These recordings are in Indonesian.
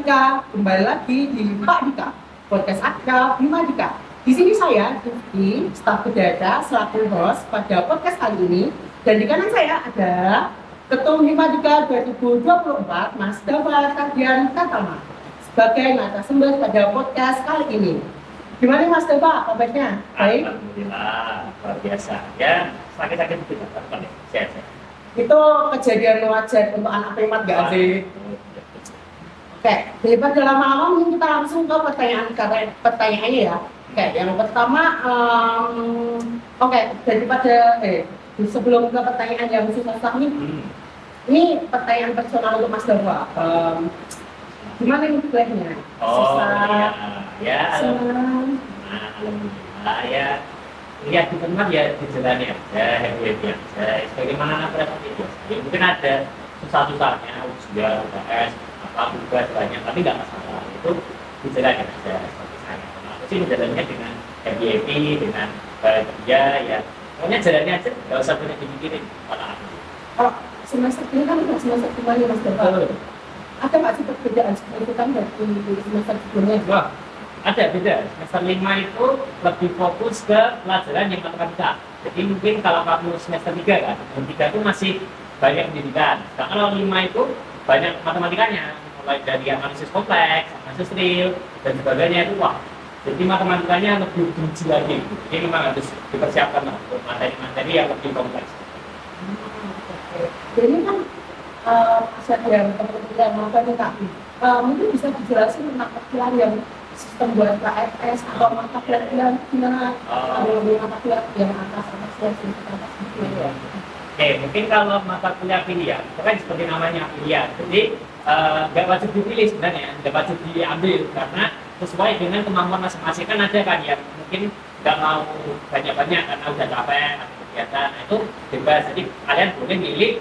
Dika, kembali lagi di Pak Dika, podcast Akrab Bima Dika. Di sini saya, Diki, staf Kedada, selaku host pada podcast kali ini. Dan di kanan saya ada Ketum Hima Dika 2024, Mas Dawa Tardian Katama, sebagai narasumber pada podcast kali ini. Gimana Mas Dawa, kabarnya? Baik? Alhamdulillah, luar biasa. Ya, sakit-sakit itu apa nih? Sehat-sehat. Itu kejadian wajar untuk anak primat gak sih? Oke, daripada lama-lama mungkin kita langsung ke pertanyaannya ya. Oke, yang pertama, daripada sebelum ke pertanyaan yang susah nih, ini pertanyaan personal untuk Mas Dawa. Gimana ini klaimnya? Susah. Ya, senang. Alhamdulillah ya. Lihat di tempat ya di jalan ya, happy aja. Sebagaimana anak itu, mungkin ada susah-susahnya, ujian, UTS, tugas banyak, tapi nggak masalah. Itu dijalankan aja seperti saya. Aku sih menjalannya dengan happy, dengan bahagia ya. Pokoknya jalannya aja, nggak usah banyak dipikirin. Kalau semester ini kan udah semester kembali Mas Dawa. Ada nggak sih perbedaan signifikan dari semester sebelumnya? Wah, ada beda. Semester 5 itu lebih fokus ke pelajaran yang matematika. Jadi mungkin kalau kamu semester 3 kan, semester 3 itu masih banyak pendidikan. Kalau 5 itu banyak matematikanya, mulai dari analisis kompleks, analisis real, dan sebagainya itu wah. Jadi matematikanya lebih tinggi lagi. Jadi memang harus dipersiapkan untuk materi-materi yang lebih kompleks. Jadi kan aset yang teman-teman yang matematika, mungkin bisa dijelasin tentang perkiraan yang sistem buat KFS atau mata pelajaran gimana? Ada lebih mata pelajaran yang atas yang ya. Oke, mungkin kalau mata kuliah pilihan, itu kan seperti namanya pilihan. Jadi nggak wajib dipilih sebenarnya, nggak wajib diambil karena sesuai dengan kemampuan masing-masing. Kan ada kan yang mungkin nggak mau banyak-banyak karena udah capek atau kegiatan, nah, itu bebas. Jadi kalian boleh milih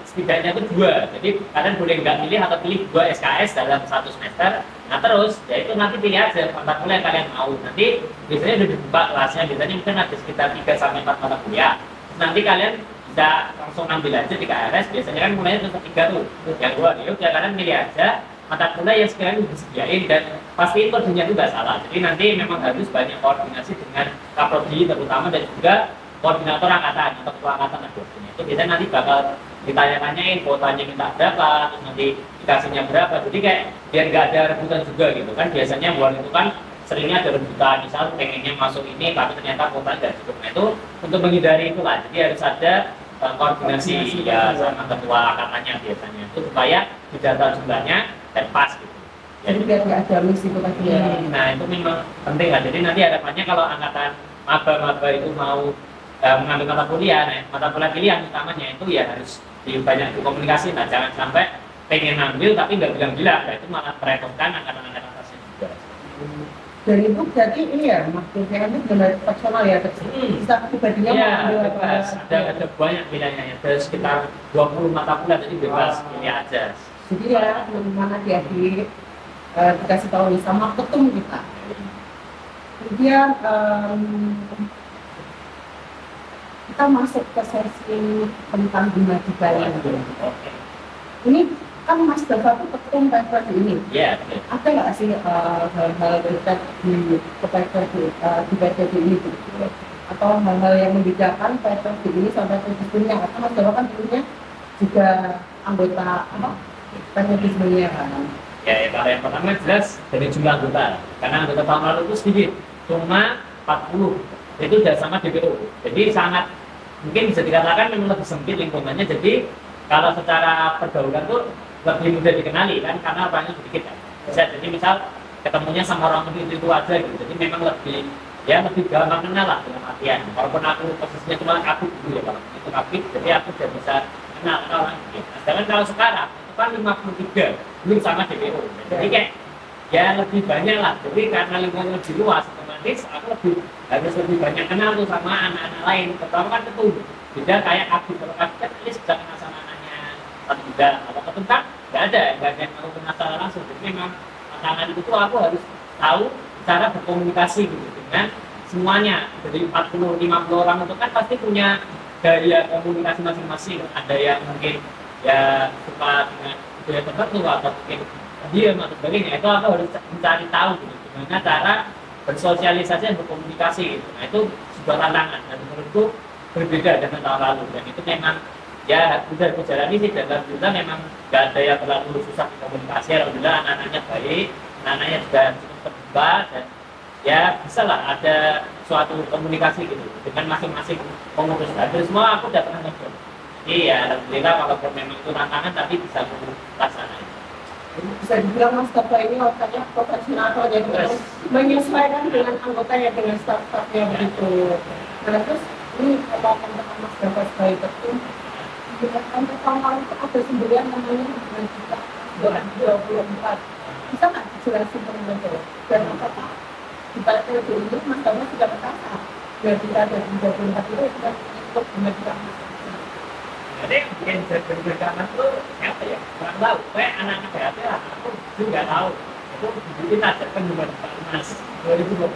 setidaknya itu 2. Jadi kalian boleh nggak milih atau pilih 2 SKS dalam 1 semester. Nah terus, ya itu nanti pilih aja mata kuliah yang kalian mau. Nanti biasanya udah dibuka kelasnya, biasanya mungkin ada sekitar 3-4 mata kuliah. Nanti kalian bisa langsung ambil aja di KRS, biasanya kan mulainya tuh 3 tuh. Yang 2 nih, ya kalian milih aja mata kuliah yang sekalian disediain dan pastiin kodenya itu nggak salah. Jadi nanti memang harus banyak koordinasi dengan Kaprodi terutama dan juga koordinator angkatan atau ketua angkatan dan dosennya. Itu biasanya nanti bakal ditanya-tanyain kuotanya minta berapa, terus nanti dikasihnya berapa. Jadi kayak biar nggak ada rebutan juga gitu kan. Biasanya buat itu kan seringnya ada rebutan, misal pengennya masuk ini tapi ternyata kuotanya nggak cukup. Nah itu untuk menghindari itu lah. Jadi harus ada koordinasi ya sama ketua angkatannya biasanya itu supaya didata jumlahnya dan pas gitu. Jadi biar nggak ada miss itu tadi ya. Nah itu memang penting lah. Jadi nanti harapannya kalau angkatan maba-maba itu mau mengambil mata kuliah, nah, mata kuliah pilihan utamanya itu ya harus banyak komunikasi. Nah jangan sampai pengen ngambil tapi nggak bilang-bilang, nah, itu malah merepotkan angkatan-angkatan atasnya juga. Dan itu berarti ini ya, maksudnya itu benar personal ya, bisa pribadinya ya, mau ambil bebas. Ada banyak pilihannya, ada sekitar 20 mata kuliah, jadi bebas pilih aja. Jadi ya, teman-teman adik-adik dikasih tahu nih sama ketum kita. Kemudian kita masuk ke sesi tentang Bima Dika ini. Ini kan Mas Dawa itu ketum PPD ini. Iya. Ada nggak sih hal-hal terkait di PPD ini? Atau hal-hal yang membedakan PPD ini sampai PPD sebelumnya? Karena Mas Dawa kan dulunya juga anggota PPD sebelumnya kan? Ya, kalau yang pertama jelas dari jumlah anggota. Karena anggota tahun lalu itu sedikit, cuma 40. Itu udah sama DPO. Jadi sangat mungkin bisa dikatakan memang lebih sempit lingkungannya. Jadi kalau secara pergaulan tuh lebih mudah dikenali kan karena orangnya sedikit kan. Jadi misal ketemunya sama orang itu aja gitu. Jadi memang lebih gampang kenal lah dengan artian. Walaupun aku posisinya cuma aku dulu ya kalau itu kapit, jadi aku udah bisa kenal orang gitu. Sedangkan kalau sekarang itu kan 53 belum sama DPO. Jadi kayak ya lebih banyak lah. Jadi karena lingkungan lebih luas, otomatis aku harus lebih banyak kenal tuh sama anak-anak lain. Pertama kan ketum, beda kayak aku kalau aku kan bisa kenal sama anaknya satu juga. Kalau ketum kan nggak ada yang mau kenal secara langsung. Jadi memang tantangan itu tuh aku harus tahu cara berkomunikasi gitu dengan semuanya. Jadi 40-50 orang itu kan pasti punya gaya komunikasi masing-masing. Ada yang mungkin ya suka dengan budaya tertentu atau mungkin diam atau sebagainya, itu aku harus mencari tahu gitu, gimana cara bersosialisasi dan berkomunikasi gitu. Nah itu sebuah tantangan dan menurutku berbeda dengan tahun lalu, dan itu memang ya udah berjalani sih, dan alhamdulillah memang nggak ada yang terlalu susah komunikasi. Alhamdulillah anak-anaknya baik, anak-anaknya juga cukup terbuka, dan ya bisa lah ada suatu komunikasi gitu dengan masing-masing pengurus. Hampir semua aku udah pernah ngobrol. Jadi ya alhamdulillah walaupun memang itu tantangan tapi bisa melaksanakan. Bisa dibilang Mas Tapa ini orangnya profesional ya, dengan menyesuaikan dengan anggotanya, dengan staff-staffnya begitu. Nah terus ini kalau tentang Mas Tapa sebagai ketum, untuk tahun lalu itu ada sembelian namanya dengan kita 2024. Bisa nggak dijelasin teman-teman? Dan apakah di pada periode ini Mas Tapa sudah merasa biar kita dari 2024 itu sudah ikut mengajukan Jadi yang bikin berberkaman tuh apa ya? Kurang tahu. Kayak anak-anak BHT lah, aku juga tahu. Itu dibikin ada penyumbang Mas 2024.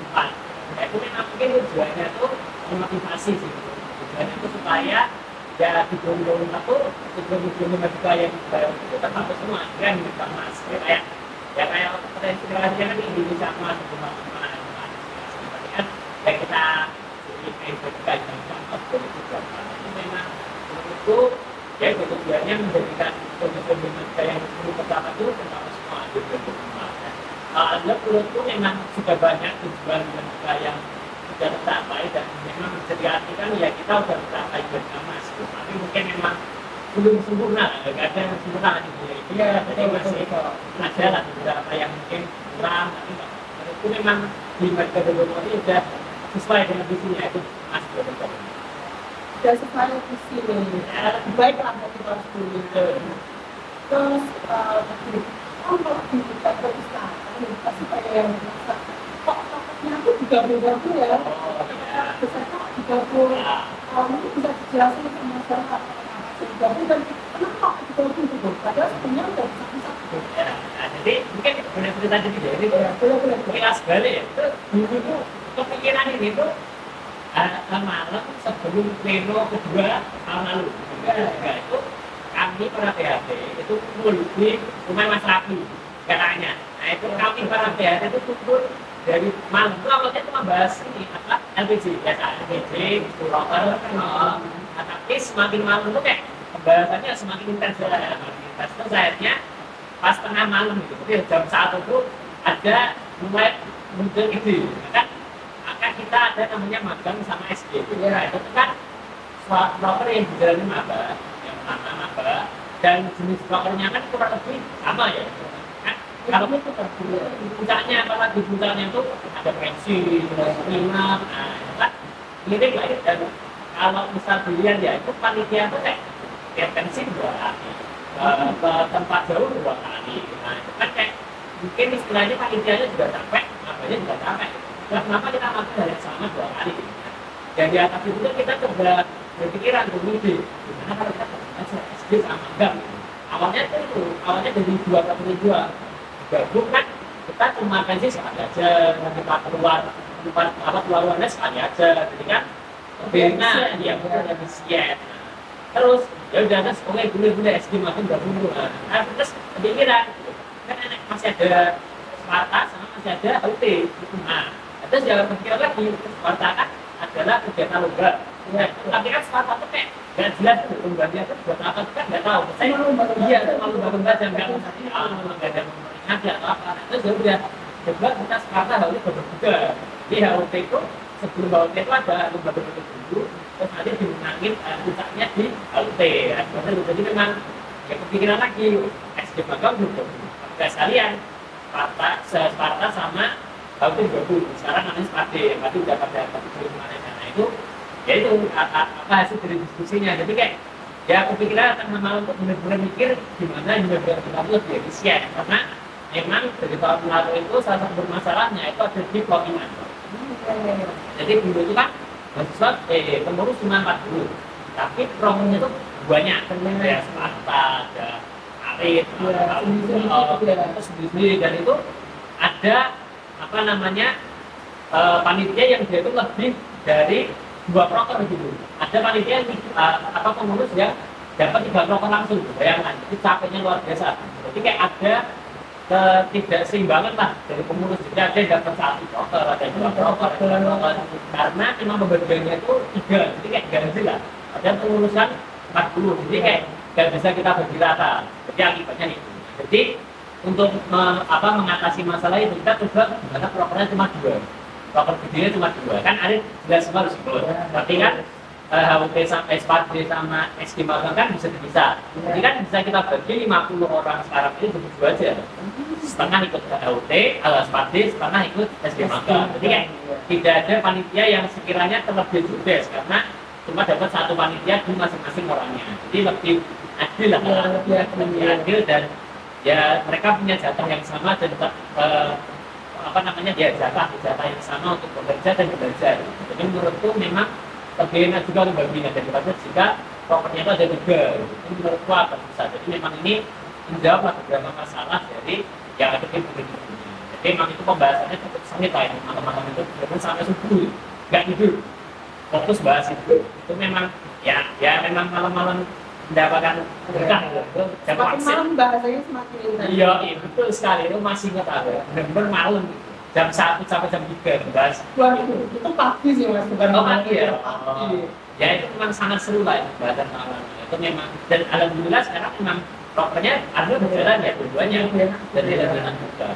Nah, itu memang mungkin tujuannya tuh memotivasi sih. Tujuannya tuh supaya ya di 2024 tuh tujuan-tujuan yang itu tercapai semua. Kan menyumbang Mas. Ya kayak potensi kreasinya kan Indonesia Mas kan ya kita jadi berkait dengan itu memang itu ya tujuannya menjadikan kondisi Indonesia yang pertama itu pertama semua di 2024. Alhamdulillah menurutku memang sudah banyak tujuan Indonesia yang sudah tercapai, dan memang bisa diartikan ya kita sudah tercapai bersama. Tapi mungkin memang belum sempurna, nggak ada yang sempurna gitu ya. Jadi masih ada lah beberapa yang mungkin kurang, tapi menurutku memang di metode ini sudah sesuai dengan visinya itu Mas Bro. dan sesuai visi ini, baik lah kita harus dulu. Terus kalau dibuka perpustakaan, pasti kayak yang merasa kok tokohnya aku digabung-gabung ya, besar kok digabung. Mungkin bisa dijelasin sama masyarakat digabung dan kenapa digabung gitu. Padahal sebenarnya udah bisa-bisa. Jadi mungkin benar cerita jadi jadi Boleh. kilas balik ya. Itu dulu kepikiran ini tuh malam sebelum pleno kedua tahun lalu. Itu kami para PHT itu kumpul di rumah Mas Rafi katanya. Nah itu kami para PHT itu kumpul dari malam itu awalnya cuma bahas ini apa LPG biasa LPG, rotor, tapi semakin malam tuh kayak pembahasannya semakin intens ya. Terus akhirnya pas tengah malam gitu, jam 1 itu ada mulai muncul ide kan kita ada namanya magang sama SD ya. Itu kan broker yang dijalani maba, yang pertama maba, dan jenis brokernya kan kurang lebih sama ya kan. Kalau itu puncaknya apalagi puncaknya itu ada pensi, minat, kan mirip lah ya. Dan kalau misal dilihat ya itu panitia itu kayak pensi 2 kali, ke tempat jauh 2 kali. Nah itu kan kayak mungkin istilahnya panitianya juga capek, mabanya juga capek. Kenapa kita makan hal yang sama 2 kali? Dan di atas itu kita sudah berpikiran ide gimana kalau kita belajar SD sama enggak. Awalnya dari 2 ke 2 gabung kan kita cuma pensi sekali aja, kita keluar keluarnya sekali aja, jadi kan beda dia ada misian. Terus ya udah terus boleh SD makin gabung dulu. Nah terus kepikiran kan masih ada Sparta sama masih ada HUT. Nah terus jangan berpikir lagi, Sparta kan adalah kegiatan lomba. Nah, tapi kan Sparta itu kayak nggak jelas lombanya itu buat apa kan nggak tahu. Saya iya malu bangun saja nggak ada ada atau apa. Terus ya udah coba kita Sparta HUT berbeda. Di HUT itu sebelum HUT itu ada lomba dulu, terus nanti dimenangin puncaknya di HUT. Jadi memang ya kepikiran lagi SD magang gitu. Nggak sekalian Sparta sama HUT gabung. Sekarang namanya Spade, berarti udah pada kemarin. Nah itu ya itu apa hasil dari diskusinya. Jadi kayak ya kepikiran tengah malam untuk benar-benar mikir gimana benar-benar kita lebih efisien, karena memang dari tahun lalu itu salah satu bermasalahnya itu ada di plottingan. Jadi dulu itu kan mahasiswa pengurus cuma 40, tapi promnya itu banyak, ya Sparta, ada Arit, terus sendiri, dan itu ada apa namanya panitia yang dia itu lebih dari 2 proker gitu. Ada panitia yang pengurus yang dapat 3 proker langsung, bayangkan, itu capeknya luar biasa. Jadi kayak ada ketidakseimbangan lah dari pengurus. Jadi ada yang dapat 1 proker, ada yang 2 proker, ada yang 2 proker. Karena memang pembagiannya itu 3, jadi kayak ganjil lah. Ada pengurusan 40, jadi kayak nggak bisa kita bagi rata. Jadi akibatnya itu. Jadi untuk mengatasi masalah itu kita coba karena prokernya cuma 2, proker gedenya cuma 2. Kan ada jelas semua harus ikut. Tapi kan HUT sama SPAD sama SD magang kan bisa dipisah. Jadi kan bisa kita bagi 50 orang sekarang ini berdua aja. Setengah ikut HUT, SPAD, setengah ikut SD magang. Jadi kan tidak ada panitia yang sekiranya terlebih judes karena cuma dapat 1 panitia di masing-masing orangnya. Jadi lebih adil lah, lebih adil dan ya mereka punya jatah yang sama dan tetap jatah yang sama untuk bekerja dan belajar. Jadi menurutku memang lebih enak juga untuk baginya daripada jika propernya itu ada 3. Itu menurutku akan bisa. Jadi memang ini menjawab beberapa masalah dari yang ada di pemerintahan. Jadi memang itu pembahasannya cukup sengit lah ini teman-teman itu benar sampai subuh nggak tidur fokus bahas itu memang ya memang malam-malam mendapatkan berkah gitu. Jam Semakin malam bahasanya semakin indah. Iya, betul sekali. Itu masih ingat aku. Benar-benar malam gitu. Jam 1 sampai jam 3 bahas. Waduh, itu pagi sih mas, bukan Pagi ya. Pagi. Ya itu memang sangat seru lah bahasan malam. Itu memang dan alhamdulillah sekarang memang propernya ada berjalan ya dua-duanya dan tidak jalan juga.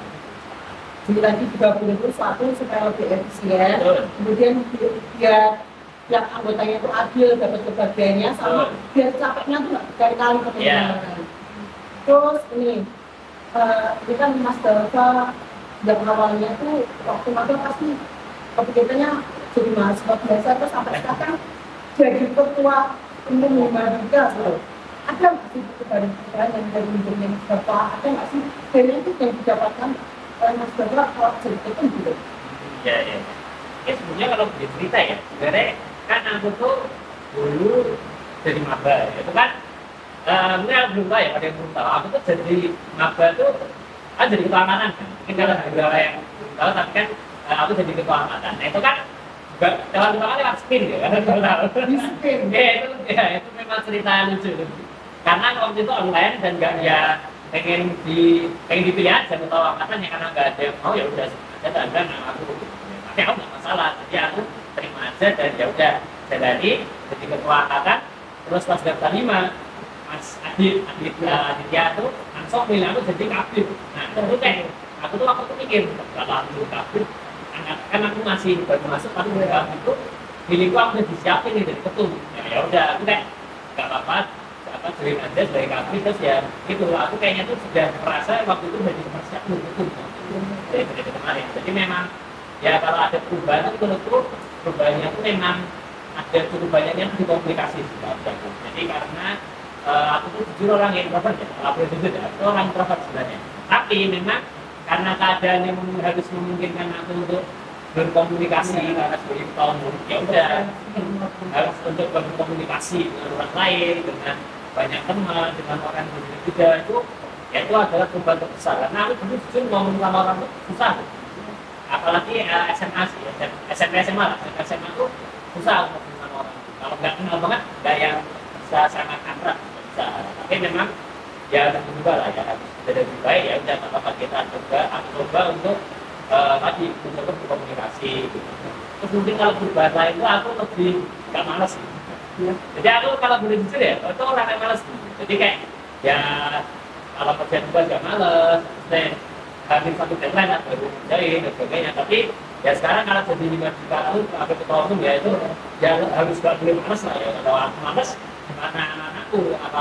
Jadi tadi juga punya sesuatu supaya lebih efisien. Betul. Kemudian biar yang anggotanya itu adil dapat kebagiannya sama biar capeknya tuh nggak berkali-kali ke teman-teman. Terus ini kan Mas Dava yang awalnya tuh waktu magang pasti kepikirannya jadi mahasiswa biasa terus sampai sekarang jadi ketua umum Madika gitu. Ada nggak sih perubahan yang dari ujungnya Mas Dava? Ada nggak sih benefit yang didapatkan oleh Mas Dava kalau jadi ketua gitu? Iya. Ya sebenarnya kalau cerita ya, sebenarnya kan aku tuh dulu jadi maba, itu kan mungkin belum tahu ya, pada yang belum tahu. Aku tuh jadi maba tuh jadi ketua angkatan kan. Mungkin kalau beberapa yang belum tahu, tapi kan aku jadi ketua angkatan. Nah itu kan juga lewat spin ya, kan belum tahu. Di spin. Itu memang cerita lucu. Karena waktu itu online dan nggak ya pengen dipilih aja ketua angkatan ya karena nggak ada yang mau ya udah aja dan aku tapi aku nggak masalah, jadi aku terima aja dan ya udah jalani jadi ketua angkatan. Terus pas daftar 5 Mas Aditya tuh langsung pilih aku jadi kabid. Nah itu kayak aku tuh waktu itu mikir kalau aku kabid kan aku masih baru masuk tapi udah kabid itu pilihku aku udah disiapin nih jadi ketum. Ya udah aku kayak nggak apa-apa join aja sebagai kabid. Terus ya gitu aku kayaknya tuh sudah merasa waktu itu udah dipersiap ketum dari kemarin. Jadi memang ya kalau ada perubahan itu menurutku perubahannya itu memang ada cukup banyaknya di komunikasi jadi karena aku tuh jujur orang yang introvert ya, kalau boleh jujur ya, aku orang introvert sebenarnya. Tapi memang karena keadaan yang harus memungkinkan aku untuk berkomunikasi karena sebagai ketua umum, ya udah harus untuk berkomunikasi dengan orang lain, dengan banyak teman, dengan orang yang berbeda juga itu adalah perubahan terbesar. Karena aku dulu jujur ngomong sama orang itu susah. Apalagi SMA sih, SMA lah, SMA itu susah untuk dengan orang. Kalau nggak kenal banget, nggak yang bisa sangat akrab, bisa. Tapi memang ya harus berubah lah ya, sudah lebih baik ya udah apa kita coba untuk tadi mencoba berkomunikasi. Gitu. Terus mungkin kalau berubah lain itu aku lebih nggak malas. Gitu. Ya. Jadi aku kalau boleh jujur ya, itu orang yang malas. Gitu. Jadi kayak ya kalau kerja tugas nggak malas, hadir satu deadline atau kerjain dan sebagainya. Tapi ya sekarang kalau jadi 5 juta tahun aku ketua umum ya itu ya harus gak boleh males lah ya. Kalau aku males karena anak-anakku apa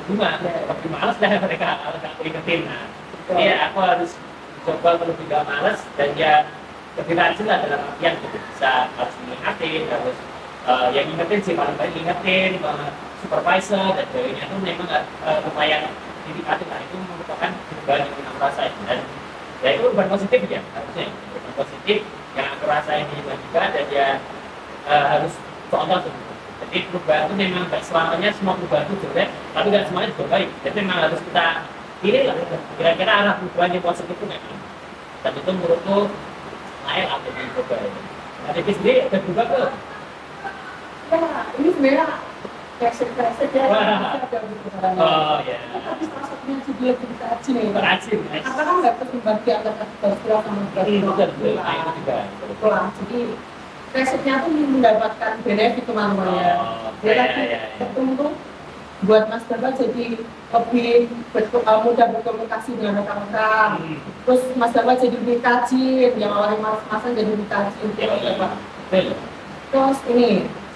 bunga lebih males dah mereka kalau nggak ingetin. Nah ya aku harus coba lebih gak males dan ya lebih rajin lah dalam artian gitu. Bisa harus mengingatin, harus yang ingetin sih paling baik ingetin supervisor dan sebagainya itu memang lumayan indikatif. Nah itu merupakan perubahan yang aku rasain dan ya itu perubahan positif ya harusnya perubahan positif yang aku rasain di juga dan ya harus contoh tuh. Jadi perubahan itu memang gak selamanya semua perubahan itu jelek tapi gak semuanya juga baik. Jadi memang harus kita pilih lah kira-kira arah perubahan yang positif itu memang dan itu menurutku layak atau dicoba. Nah, Devi sendiri ada juga ke? Ya, ini sebenarnya Kreset ya, Wah. ada beberapa. Oh ya. Tapi salah satunya jadi lebih rajin nih. Rajin, guys. Karena kan nggak terus membagi antara industrial sama Betul, industrial. betul. Nah, itu juga. Betul lah. Jadi kresetnya tuh mendapatkan benefit teman-teman ya. Oh, Dia ya, tadi ya, ya. ketemu buat Mas Bambang jadi lebih mudah berkomunikasi dengan rekan-rekan. Terus Mas Bambang jadi lebih rajin, yang awalnya malas-malasan jadi lebih rajin. Ya, Mas Bambang. betul. Terus ini,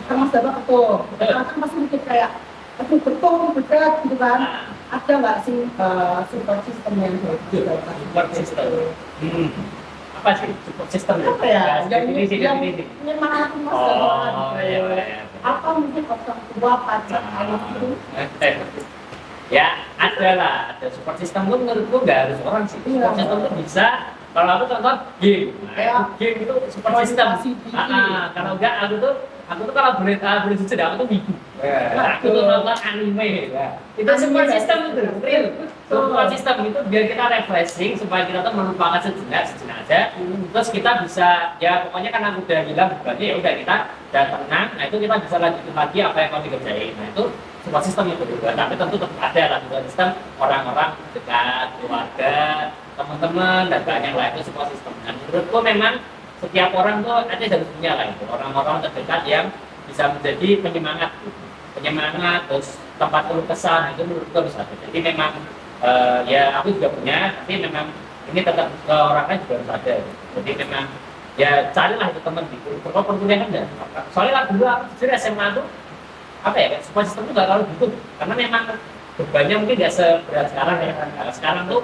sekarang Mas Bambang ketum. Rekan-rekan pasti mikir kayak, aduh ketum, berat gitu kan. Nah, Ada nggak sih support system yang baik? support system. Hmm. Apa sih support system? Apa ya? Definisi. Memang aku Mas Oh, Bambang. iya, iya. Apa mungkin orang tua pajak anak itu? Ya ada lah, ada support system pun menurutku nggak harus orang sih. Iya. Support system itu bisa, kalau aku contoh game, Kayak game itu support system. motivasi diri. Kalau enggak aku tuh kalau boleh jujur aku tuh wibu. Aku tuh nonton anime. Itu support system itu, real. Support system itu biar kita refreshing supaya kita tuh melupakan sejenak aja. Terus kita bisa ya pokoknya kan aku udah bilang berarti ya udah kita udah tenang. Nah itu kita bisa lanjutin lagi apa yang mau dikerjain. Nah itu support system itu juga. Tapi tentu tetap ada lah support system orang-orang dekat, keluarga, teman-teman dan banyak lah itu support system. Dan menurutku memang setiap orang tuh ada harus punya lah itu orang-orang terdekat yang bisa menjadi penyemangat terus tempat keluh kesah itu menurutku harus ada. Jadi memang ya aku juga punya, tapi memang ini tetap ke orangnya juga harus ada. Jadi memang ya carilah itu teman gitu. Kalau perkuliahan enggak. Soalnya lah dulu aku jujur SMA tuh apa ya support system itu gak terlalu butuh karena memang bebannya mungkin nggak seberat sekarang ya. Nah, sekarang tuh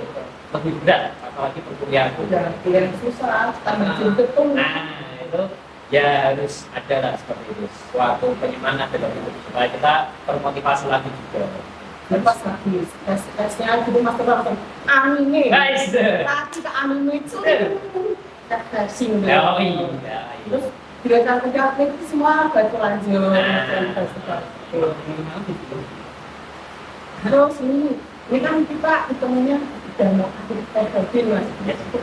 lebih berat apalagi perkuliahan. Udah yang susah, tambah ketum. Nah itu ya harus ada lah seperti itu suatu penyemangat dalam hidup supaya kita termotivasi lagi juga. Lepas lagi, stresnya gitu Mas Bambang langsung anime. Guys, Lagi ke anime itu. Refreshing deh. oh iya. Terus gerakan kerja itu semua batu lanjut dan festival. Terus ini kan kita ketemunya udah mau akhir tahun mas,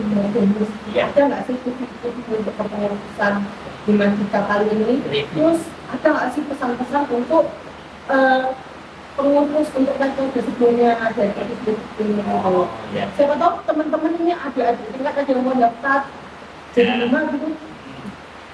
mau bonus. Iya. Ada nggak sih tips-tips untuk kepengurusan di Mandika kali ini? Terus ada nggak sih pesan-pesan untuk pengurus untuk metode sebelumnya dari itu? Iya. Siapa tahu teman-teman ini ada tingkat aja yang mau daftar jadi lima gitu.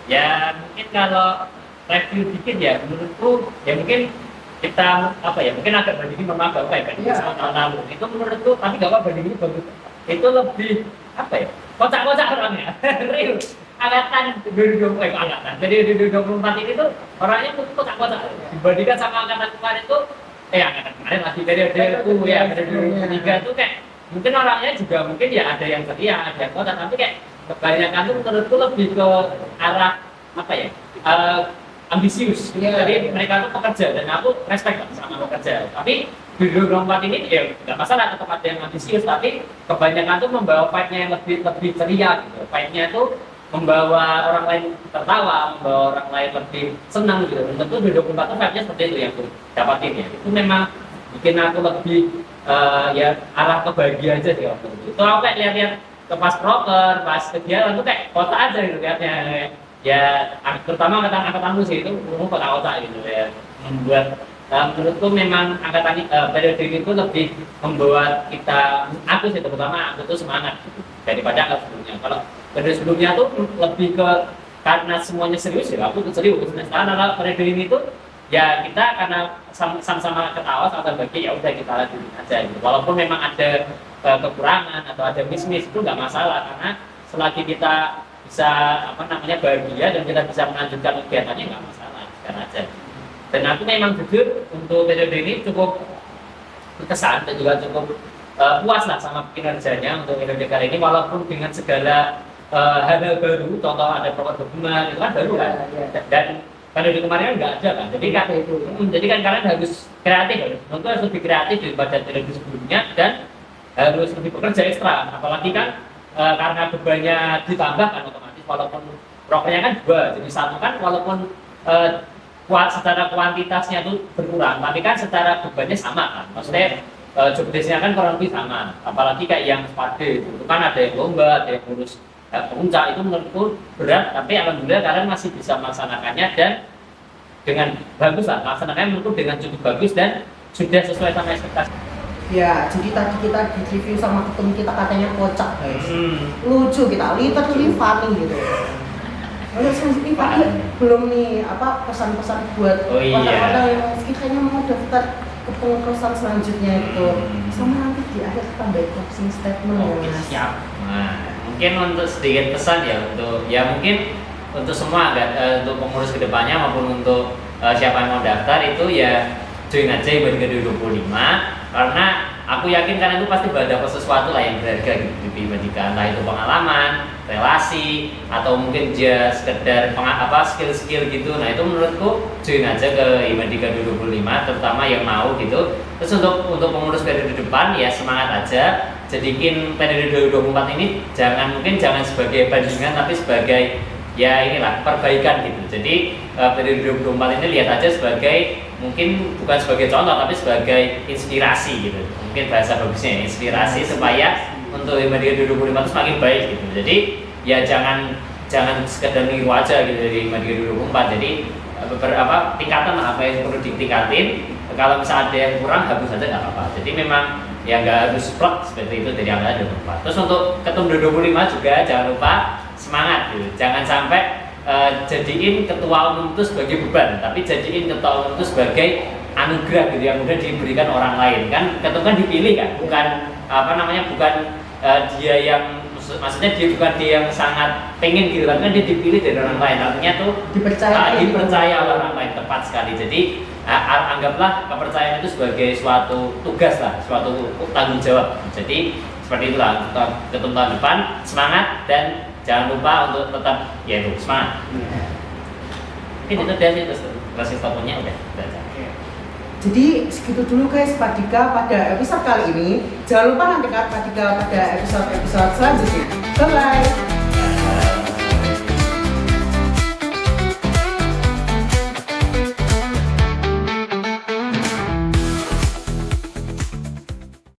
Ya mungkin kalau review dikit ya menurutku ya mungkin kita apa ya mungkin agak bandingin memang gak apa ya bandingin Iya. sama tahun lalu itu menurutku tapi gak apa bandingin bagus itu lebih apa ya kocak-kocak orangnya real angkatan 2020 angkatan jadi 2024 ini tuh orangnya tuh kocak-kocak dibandingkan sama angkatan kemarin tuh angkatan kemarin lagi periode ya periode 2023 tuh kayak mungkin orangnya juga mungkin ya ada yang ceria ada yang kocak tapi kayak kebanyakan tuh menurutku lebih ke arah apa ya ambisius. Iya. Jadi mereka tuh pekerja dan aku respect lah sama pekerja. Tapi di 2024 ini ya nggak masalah tetap ada yang ambisius tapi kebanyakan tuh membawa vibe-nya yang lebih ceria gitu. Vibe-nya tuh membawa orang lain tertawa, membawa orang lain lebih senang gitu. Dan tentu di 2024 tuh vibe-nya seperti itu yang aku dapatin ya. Itu memang bikin aku lebih ya arah kebahagiaan aja sih waktu itu. Itu aku kayak lihat-lihat ke pas proker, pas kegiatan tuh kayak kota aja gitu lihatnya ya terutama angkatanmu sih itu kota-kota gitu ya membuat menurutku memang angkatan periode ini tuh lebih membuat kita aku sih terutama aku tuh semangat gitu, daripada angkatan sebelumnya. Kalau periode sebelumnya tuh lebih ke karena semuanya serius ya aku tuh serius. Nah sekarang kalau periode ini tuh ya kita karena sama-sama ketawa sama berbagi ya udah kita lanjutin aja gitu. Walaupun memang ada kekurangan atau ada miss itu nggak masalah karena selagi kita bisa apa namanya bahagia dan kita bisa melanjutkan kegiatannya nggak masalah sekarang aja. Dan aku memang jujur untuk periode ini cukup berkesan dan juga cukup puas lah sama kinerjanya untuk periode kali ini walaupun dengan segala hal-hal baru, contoh ada program gabungan itu kan baru kan dan periode kemarin kan nggak ada kan jadi kan kalian harus kreatif tentu harus lebih kreatif daripada periode sebelumnya dan harus lebih bekerja ekstra apalagi kan karena bebannya ditambah kan otomatis walaupun prokernya kan dua jadi satu kan walaupun secara kuantitasnya itu berkurang tapi kan secara bebannya sama kan maksudnya job desk-nya kan kurang lebih sama apalagi kayak yang spade itu kan ada yang lomba ada yang ngurus puncak itu menurutku berat tapi alhamdulillah kalian masih bisa melaksanakannya dan dengan bagus lah, melaksanakannya menurutku dengan cukup bagus dan sudah sesuai sama ekspektasi. Ya, jadi tadi kita di review sama ketemu kita katanya kocak guys. Lucu kita, literally funny gitu. Untuk selanjutnya Pak, belum nih apa pesan-pesan buat orang-orang yang mungkin kayaknya mau daftar ke pengurusan selanjutnya gitu. Sama nanti di akhir kita tambahin closing statement ya Oke, Mas. siap. Nah, mungkin untuk sedikit pesan ya untuk mungkin untuk semua untuk pengurus kedepannya maupun untuk siapa yang mau daftar itu ya join aja Imadika 2025 karena aku yakin karena itu pasti dapat sesuatu lah yang berharga gitu di Imadika, entah itu pengalaman, relasi atau mungkin dia sekedar skill-skill gitu. Nah itu menurutku join aja ke Imadika 2025 terutama yang mau gitu. Terus untuk pengurus periode depan ya semangat aja, jadikan periode 2024 ini jangan sebagai bandingan tapi sebagai ya inilah perbaikan gitu. Jadi periode 2024 ini lihat aja sebagai mungkin bukan sebagai contoh tapi sebagai inspirasi gitu. Mungkin bahasa bagusnya inspirasi supaya untuk Imadika 2025 itu semakin baik gitu. Jadi ya jangan sekedar niru aja gitu dari Imadika 2024. Jadi beberapa tingkatan apa yang perlu ditingkatin. Kalau misalnya ada yang kurang hapus aja nggak apa-apa. Jadi memang ya nggak harus plek seperti itu dari angkatan 2024. Terus untuk ketum 2025 juga jangan lupa semangat gitu. Jangan sampai jadiin ketua umum itu sebagai beban, tapi jadiin ketua umum itu sebagai anugerah gitu yang kemudian diberikan orang lain. Kan ketum kan dipilih kan, bukan bukan dia yang maksudnya dia bukan dia yang sangat pengen gitu kan dia dipilih dari orang lain. Artinya tuh dipercaya oleh orang lain, tepat sekali. Jadi anggaplah kepercayaan itu sebagai suatu tugas lah, suatu tanggung jawab. Jadi seperti itulah ketum tahun depan semangat dan jangan lupa untuk tetap ya itu semangat. Mungkin itu dari closing statementnya udah. Jadi segitu dulu guys Padika pada episode kali ini. Jangan lupa nantikan Padika pada episode selanjutnya. Bye bye.